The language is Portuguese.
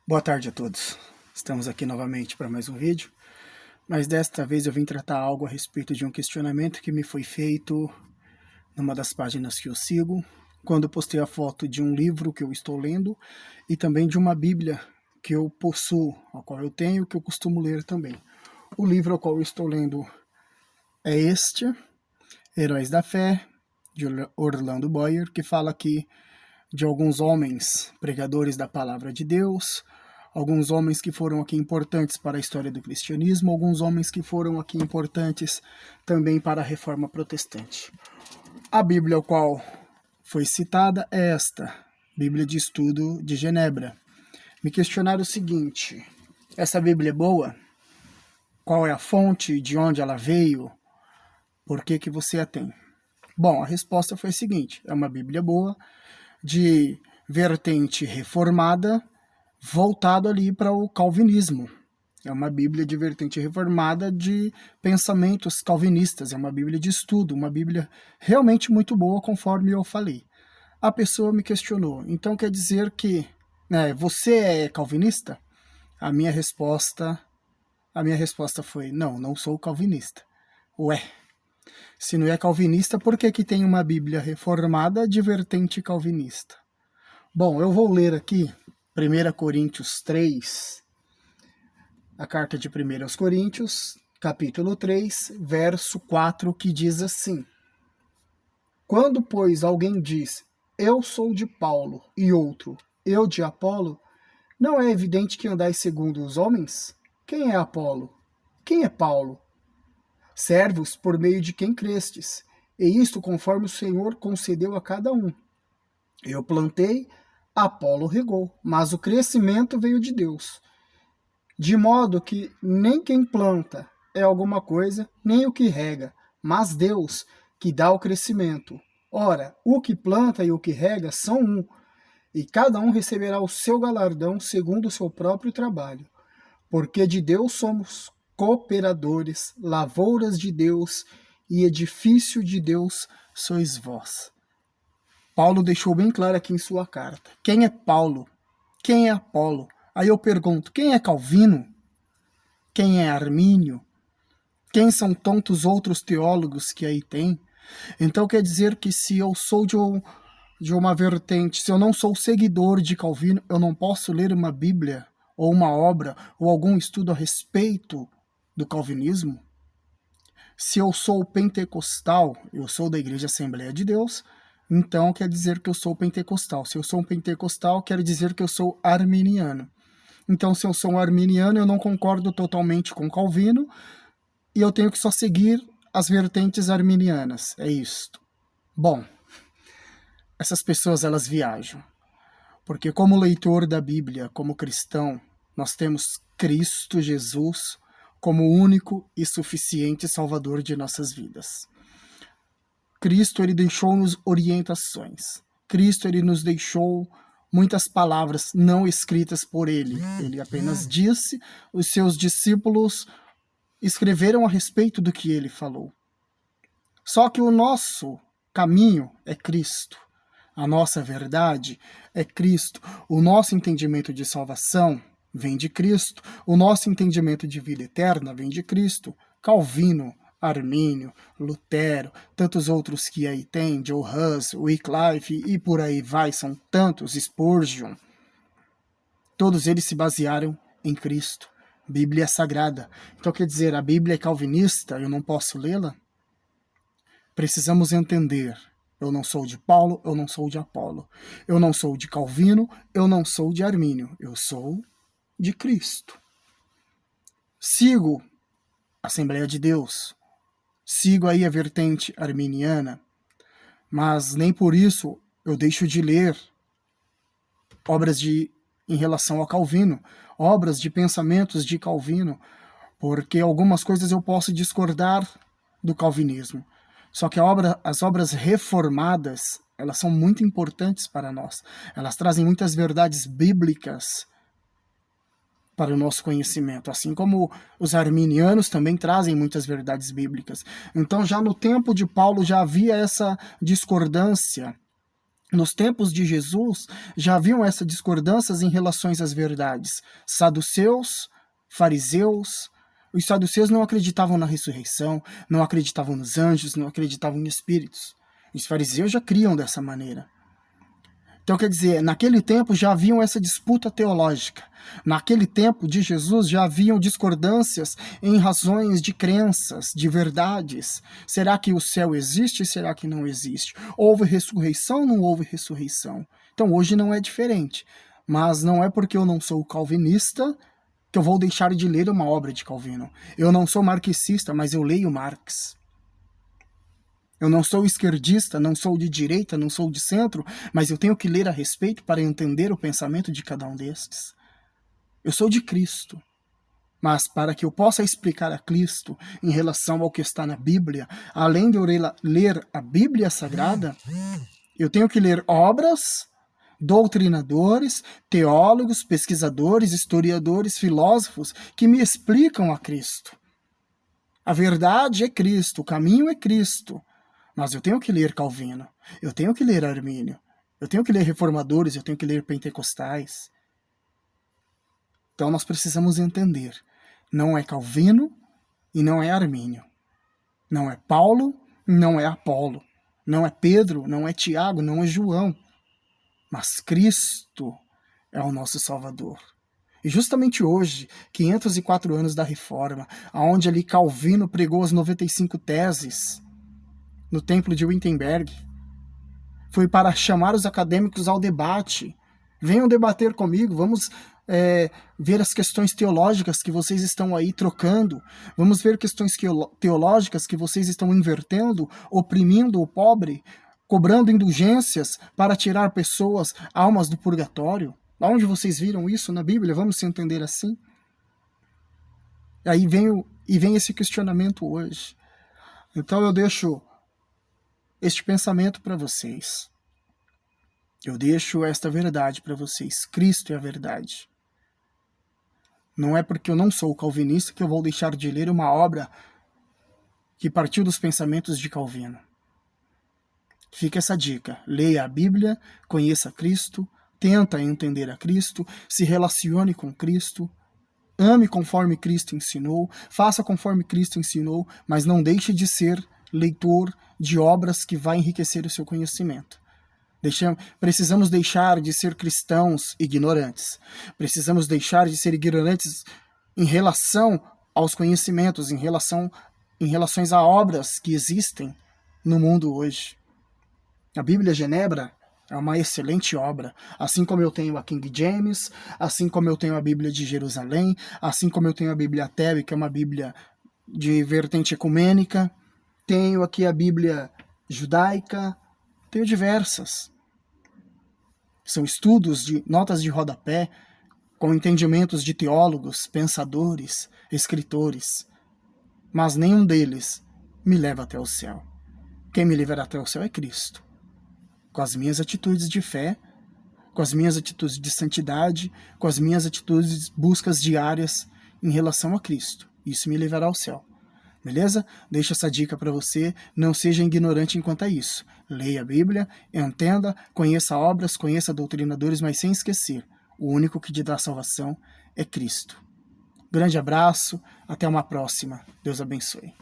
Boa tarde a todos. Estamos aqui novamente para mais um vídeo, mas desta vez eu vim tratar algo a respeito de um questionamento que me foi feito numa das páginas que eu sigo, quando eu postei a foto de um livro que eu estou lendo e também de uma Bíblia que eu possuo, a qual eu tenho, que eu costumo ler também. O livro ao qual eu estou lendo é este, Heróis da Fé, de Orlando Boyer, que fala aqui de alguns homens pregadores da palavra de Deus, alguns homens que foram aqui importantes para a história do cristianismo, alguns homens que foram aqui importantes também para a reforma protestante. A Bíblia ao qual foi citada é esta, Bíblia de Estudo de Genebra. Me questionaram o seguinte: essa Bíblia é boa? Qual é a fonte, de onde ela veio? Por que você a tem? Bom, a resposta foi a seguinte: é uma Bíblia boa, de vertente reformada, voltado ali para o calvinismo. É uma Bíblia de vertente reformada de pensamentos calvinistas, é uma Bíblia de estudo, uma Bíblia realmente muito boa, conforme eu falei. A pessoa me questionou, então quer dizer que você é calvinista? A minha resposta foi, não sou calvinista. Ué, se não é calvinista, por que tem uma Bíblia reformada de vertente calvinista? Bom, eu vou ler aqui 1 Coríntios 3, a carta de 1 aos Coríntios, capítulo 3, verso 4, que diz assim: Quando, pois, alguém diz, eu sou de Paulo, e outro, eu de Apolo, não é evidente que andais segundo os homens? Quem é Apolo? Quem é Paulo? Servos por meio de quem crestes, e isto conforme o Senhor concedeu a cada um. Eu plantei, Apolo regou, mas o crescimento veio de Deus. De modo que nem quem planta é alguma coisa, nem o que rega, mas Deus que dá o crescimento. Ora, o que planta e o que rega são um, e cada um receberá o seu galardão segundo o seu próprio trabalho. Porque de Deus somos cooperadores, lavouras de Deus e edifício de Deus sois vós. Paulo deixou bem claro aqui em sua carta. Quem é Paulo? Quem é Apolo? Aí eu pergunto, quem é Calvino? Quem é Armínio? Quem são tantos outros teólogos que aí tem? Então quer dizer que se eu sou de uma vertente, se eu não sou seguidor de Calvino, eu não posso ler uma Bíblia, ou uma obra, ou algum estudo a respeito do calvinismo? Se eu sou pentecostal, eu sou da Igreja Assembleia de Deus, então quer dizer que eu sou pentecostal. Se eu sou um pentecostal, quer dizer que eu sou arminiano. Então, se eu sou um arminiano, eu não concordo totalmente com Calvino e eu tenho que só seguir as vertentes arminianas. É isto. Bom, essas pessoas, elas viajam. Porque como leitor da Bíblia, como cristão, nós temos Cristo Jesus como único e suficiente Salvador de nossas vidas. Cristo, ele deixou-nos orientações. Cristo, ele nos deixou muitas palavras não escritas por ele. Ele apenas disse, os seus discípulos escreveram a respeito do que ele falou. Só que o nosso caminho é Cristo. A nossa verdade é Cristo. O nosso entendimento de salvação vem de Cristo. O nosso entendimento de vida eterna vem de Cristo. Calvino, Armínio, Lutero, tantos outros que aí tem, Joe Hus, Wycliffe e por aí vai, são tantos, Spurgeon. Todos eles se basearam em Cristo. Bíblia Sagrada. Então quer dizer, a Bíblia é calvinista, eu não posso lê-la? Precisamos entender, eu não sou de Paulo, eu não sou de Apolo. Eu não sou de Calvino, eu não sou de Armínio. Eu sou de Cristo. Sigo a Assembleia de Deus, sigo aí a vertente arminiana, mas nem por isso eu deixo de ler obras em relação a Calvino, obras de pensamentos de Calvino, porque algumas coisas eu posso discordar do calvinismo. Só que as obras reformadas, elas são muito importantes para nós. Elas trazem muitas verdades bíblicas para o nosso conhecimento, assim como os arminianos também trazem muitas verdades bíblicas. Então, já no tempo de Paulo já havia essa discordância Nos tempos de Jesus, já haviam essas discordâncias em relação às verdades. Saduceus, fariseus. Os saduceus não acreditavam na ressurreição, não acreditavam nos anjos, não acreditavam em espíritos. Os fariseus já criam dessa maneira. Então, quer dizer, naquele tempo já haviam essa disputa teológica. Naquele tempo de Jesus já haviam discordâncias em razões de crenças, de verdades. Será que o céu existe? Será que não existe? Houve ressurreição? Não houve ressurreição? Então, hoje não é diferente. Mas não é porque eu não sou calvinista que eu vou deixar de ler uma obra de Calvino. Eu não sou marxista, mas eu leio Marx. Eu não sou esquerdista, não sou de direita, não sou de centro, mas eu tenho que ler a respeito para entender o pensamento de cada um destes. Eu sou de Cristo, mas para que eu possa explicar a Cristo em relação ao que está na Bíblia, além de eu ler a Bíblia Sagrada, eu tenho que ler obras, doutrinadores, teólogos, pesquisadores, historiadores, filósofos que me explicam a Cristo. A verdade é Cristo, o caminho é Cristo. Mas eu tenho que ler Calvino, eu tenho que ler Armínio, eu tenho que ler reformadores, eu tenho que ler pentecostais. Então nós precisamos entender, não é Calvino e não é Armínio. Não é Paulo, não é Apolo. Não é Pedro, não é Tiago, não é João. Mas Cristo é o nosso Salvador. E justamente hoje, 504 anos da Reforma, onde ali Calvino pregou as 95 teses, no templo de Wittenberg, foi para chamar os acadêmicos ao debate. Venham debater comigo, vamos ver as questões teológicas que vocês estão aí trocando, vamos ver questões teológicas que vocês estão invertendo, oprimindo o pobre, cobrando indulgências para tirar pessoas, almas do purgatório. Onde vocês viram isso na Bíblia? Vamos se entender assim? Aí vem esse questionamento hoje. Então eu deixo este pensamento para vocês. Eu deixo esta verdade para vocês. Cristo é a verdade. Não é porque eu não sou calvinista que eu vou deixar de ler uma obra que partiu dos pensamentos de Calvino. Fica essa dica. Leia a Bíblia, conheça Cristo, tenta entender a Cristo, se relacione com Cristo, ame conforme Cristo ensinou, faça conforme Cristo ensinou, mas não deixe de ser leitor de obras que vai enriquecer o seu conhecimento. Precisamos deixar de ser cristãos ignorantes. Precisamos deixar de ser ignorantes em relação aos conhecimentos, em relações a obras que existem no mundo hoje. A Bíblia Genebra é uma excelente obra, assim como eu tenho a King James, assim como eu tenho a Bíblia de Jerusalém, assim como eu tenho a Bíblia Tebe, que é uma Bíblia de vertente ecumênica, tenho aqui a Bíblia judaica, tenho diversas. São estudos de notas de rodapé, com entendimentos de teólogos, pensadores, escritores. Mas nenhum deles me leva até o céu. Quem me levará até o céu é Cristo. Com as minhas atitudes de fé, com as minhas atitudes de santidade, com as minhas atitudes, buscas diárias em relação a Cristo. Isso me levará ao céu. Beleza? Deixo essa dica para você, não seja ignorante enquanto a isso. Leia a Bíblia, entenda, conheça obras, conheça doutrinadores, mas sem esquecer, o único que te dá salvação é Cristo. Grande abraço, até uma próxima. Deus abençoe.